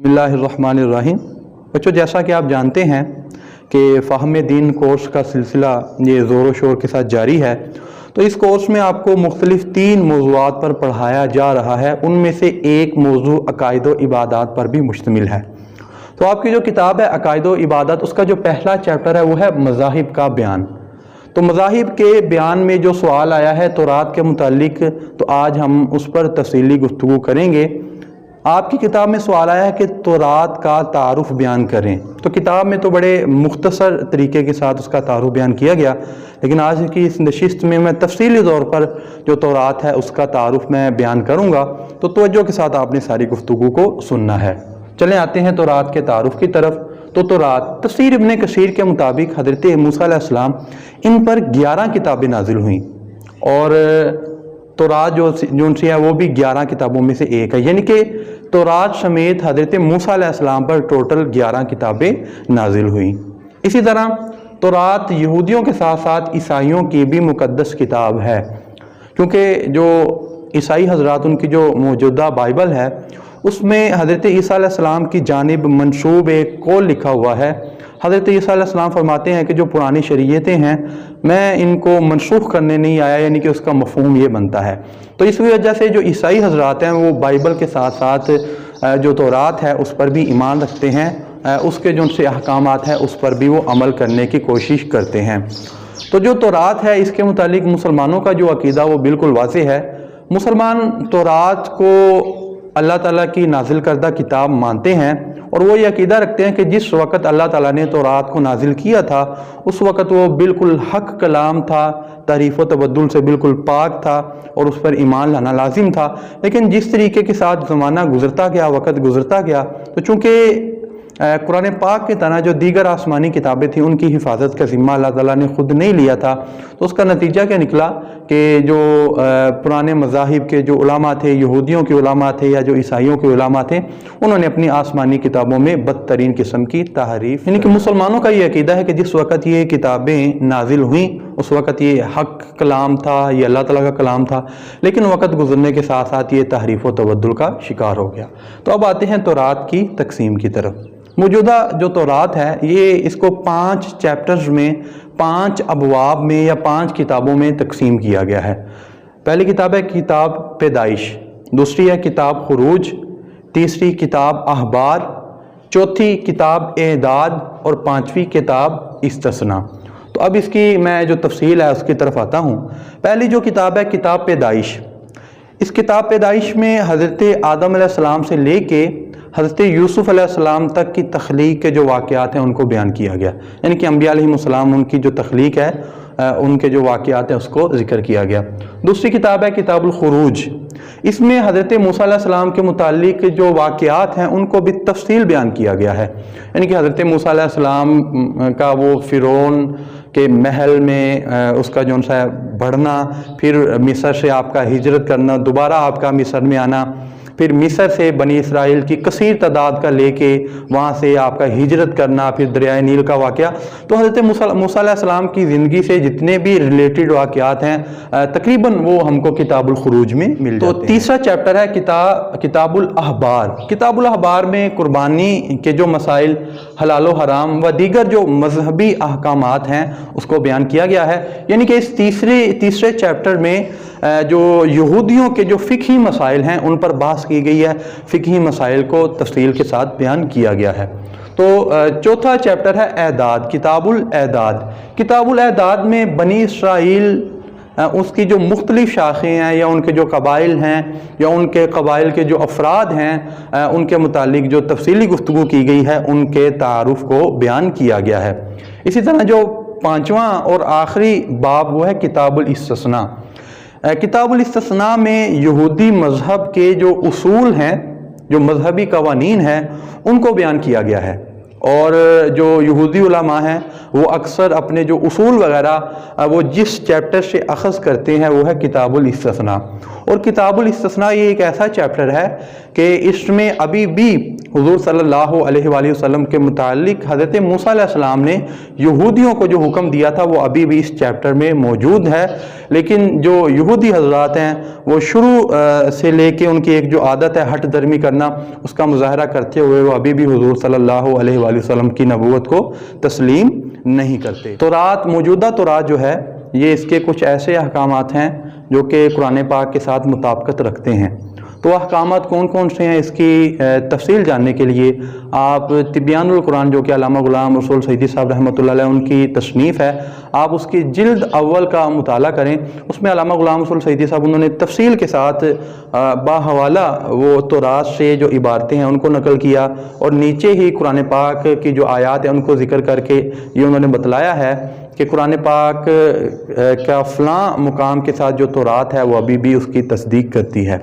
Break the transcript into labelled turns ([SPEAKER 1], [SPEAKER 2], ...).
[SPEAKER 1] بسم اللہ الرحمن الرحیم۔ بچوں، جیسا کہ آپ جانتے ہیں کہ فہم دین کورس کا سلسلہ یہ زور و شور کے ساتھ جاری ہے، تو اس کورس میں آپ کو مختلف 3 موضوعات پر پڑھایا جا رہا ہے۔ ان میں سے ایک موضوع عقائد و عبادات پر بھی مشتمل ہے۔ تو آپ کی جو کتاب ہے عقائد و عبادات، اس کا جو پہلا چیپٹر ہے وہ ہے مذاہب کا بیان۔ تو مذاہب کے بیان میں جو سوال آیا ہے تورات کے متعلق، تو آج ہم اس پر تفصیلی گفتگو کریں گے۔ آپ کی کتاب میں سوال آیا ہے کہ تورات کا تعارف بیان کریں، تو کتاب میں تو بڑے مختصر طریقے کے ساتھ اس کا تعارف بیان کیا گیا، لیکن آج کی اس نشست میں میں تفصیلی طور پر جو تورات ہے اس کا تعارف میں بیان کروں گا، تو توجہ کے ساتھ آپ نے ساری گفتگو کو سننا ہے۔ چلیں آتے ہیں تورات کے تعارف کی طرف۔ تو تورات، تفسیر ابن کثیر کے مطابق حضرت موسیٰ علیہ السلام ان پر 11 کتابیں نازل ہوئیں، اور تورات جو ان سے ہے وہ بھی 11 کتابوں میں سے ایک ہے، یعنی کہ تورات سمیت حضرت موسیٰ علیہ السلام پر ٹوٹل 11 کتابیں نازل ہوئیں۔ اسی طرح تورات یہودیوں کے ساتھ ساتھ عیسائیوں کی بھی مقدس کتاب ہے، کیونکہ جو عیسائی حضرات ان کی جو موجودہ بائبل ہے اس میں حضرت عیسیٰ علیہ السلام کی جانب منسوب ایک قول لکھا ہوا ہے۔ حضرت عیسیٰ علیہ السلام فرماتے ہیں کہ جو پرانی شریعتیں ہیں میں ان کو منسوخ کرنے نہیں آیا، یعنی کہ اس کا مفہوم یہ بنتا ہے۔ تو اس وجہ سے جو عیسائی حضرات ہیں وہ بائبل کے ساتھ ساتھ جو تورات ہے اس پر بھی ایمان رکھتے ہیں، اس کے جو ان سے احکامات ہیں اس پر بھی وہ عمل کرنے کی کوشش کرتے ہیں۔ تو جو تورات ہے اس کے متعلق مسلمانوں کا جو عقیدہ وہ بالکل واضح ہے۔ مسلمان تورات کو اللہ تعالیٰ کی نازل کردہ کتاب مانتے ہیں، اور وہ یہ عقیدہ رکھتے ہیں کہ جس وقت اللہ تعالیٰ نے تورات کو نازل کیا تھا اس وقت وہ بالکل حق کلام تھا، تحریف و تبدل سے بالکل پاک تھا، اور اس پر ایمان لانا لازم تھا۔ لیکن جس طریقے کے ساتھ زمانہ گزرتا گیا، وقت گزرتا گیا، تو چونکہ قرآن پاک کے طرح جو دیگر آسمانی کتابیں تھیں ان کی حفاظت کا ذمہ اللہ تعالیٰ نے خود نہیں لیا تھا، تو اس کا نتیجہ کیا نکلا کہ جو پرانے مذاہب کے جو علماء تھے، یہودیوں کے علماء تھے یا جو عیسائیوں کے علماء تھے، انہوں نے اپنی آسمانی کتابوں میں بدترین قسم کی تحریف، یعنی کہ مسلمانوں کا یہ عقیدہ ہے کہ جس وقت یہ کتابیں نازل ہوئیں اس وقت یہ حق کلام تھا، یہ اللہ تعالیٰ کا کلام تھا، لیکن وقت گزرنے کے ساتھ ساتھ یہ تحریف و تبدل کا شکار ہو گیا۔ تو اب آتے ہیں تورات کی تقسیم کی طرف۔ موجودہ جو تورات ہے یہ اس کو 5 چیپٹرز میں، 5 ابواب میں یا 5 کتابوں میں تقسیم کیا گیا ہے۔ پہلی کتاب ہے کتاب پیدائش، دوسری ہے کتاب خروج، تیسری کتاب احبار، چوتھی کتاب اعداد، اور 5ویں کتاب استثناء۔ تو اب اس کی میں جو تفصیل ہے اس کی طرف آتا ہوں۔ پہلی جو کتاب ہے کتاب پیدائش، اس کتاب پیدائش میں حضرت آدم علیہ السلام سے لے کے حضرت یوسف علیہ السلام تک کی تخلیق کے جو واقعات ہیں ان کو بیان کیا گیا، یعنی کہ انبیاء علیہ السلام ان کی جو تخلیق ہے ان کے جو واقعات ہیں اس کو ذکر کیا گیا۔ دوسری کتاب ہے کتاب الخروج، اس میں حضرت موسیٰ علیہ السلام کے متعلق جو واقعات ہیں ان کو بھی تفصیل بیان کیا گیا ہے، یعنی کہ حضرت موسیٰ علیہ السلام کا وہ فرعون کہ محل میں اس کا جو ہے بڑھنا، پھر مصر سے آپ کا ہجرت کرنا، دوبارہ آپ کا مصر میں آنا، پھر مصر سے بنی اسرائیل کی کثیر تعداد کا لے کے وہاں سے آپ کا ہجرت کرنا، پھر دریائے نیل کا واقعہ۔ تو حضرت موسیٰ علیہ السلام کی زندگی سے جتنے بھی ریلیٹڈ واقعات ہیں تقریباً وہ ہم کو کتاب الخروج میں مل جاتے ہیں۔ تو تیسرا چیپٹر ہے کتاب الاحبار۔ کتاب الاحبار میں قربانی کے جو مسائل، حلال و حرام و دیگر جو مذہبی احکامات ہیں اس کو بیان کیا گیا ہے، یعنی کہ اس تیسرے چیپٹر میں جو یہودیوں کے جو فقہی مسائل ہیں ان پر بحث کی گئی ہے، فقہی مسائل کو تفصیل کے ساتھ بیان کیا گیا ہے۔ تو چوتھا چیپٹر ہے اعداد، کتاب الاعداد۔ کتاب الاعداد میں بنی اسرائیل اس کی جو مختلف شاخیں ہیں یا ان کے جو قبائل ہیں یا ان کے قبائل کے جو افراد ہیں ان کے متعلق جو تفصیلی گفتگو کی گئی ہے ان کے تعارف کو بیان کیا گیا ہے۔ اسی طرح جو 5واں اور آخری باب وہ ہے کتاب الاستثناء۔ کتاب الاستثناء میں یہودی مذہب کے جو اصول ہیں، جو مذہبی قوانین ہیں ان کو بیان کیا گیا ہے، اور جو یہودی علماء ہیں وہ اکثر اپنے جو اصول وغیرہ وہ جس چیپٹر سے اخذ کرتے ہیں وہ ہے کتاب الاستثناء، اور کتابُ الاستثناء یہ ایک ایسا چیپٹر ہے کہ اس میں ابھی بھی حضور صلی اللہ علیہ وآلہ وسلم کے متعلق حضرت موسیٰ علیہ السلام نے یہودیوں کو جو حکم دیا تھا وہ ابھی بھی اس چیپٹر میں موجود ہے، لیکن جو یہودی حضرات ہیں وہ شروع سے لے کے ان کی ایک جو عادت ہے ہٹ درمی کرنا، اس کا مظاہرہ کرتے ہوئے وہ ابھی بھی حضور صلی اللہ علیہ وآلہ وسلم کی نبوت کو تسلیم نہیں کرتے۔ تورات، موجودہ تورات جو ہے یہ اس کے کچھ ایسے احکامات ہیں جو کہ قرآن پاک کے ساتھ مطابقت رکھتے ہیں۔ تو احکامات کون کون سے ہیں، اس کی تفصیل جاننے کے لیے آپ تبیان القرآن، جو کہ علامہ غلام رسول سعیدی صاحب رحمۃ اللہ علیہ ان کی تصنیف ہے، آپ اس کی جلد اول کا مطالعہ کریں۔ اس میں علامہ غلام رسول سعیدی صاحب انہوں نے تفصیل کے ساتھ باحوالہ وہ تورات سے جو عبارتیں ہیں ان کو نقل کیا، اور نیچے ہی قرآن پاک کی جو آیات ہیں ان کو ذکر کر کے یہ انہوں نے بتلایا ہے کہ قرآن پاک کا فلاں مقام کے ساتھ جو تورات ہے وہ ابھی بھی اس کی تصدیق کرتی ہے۔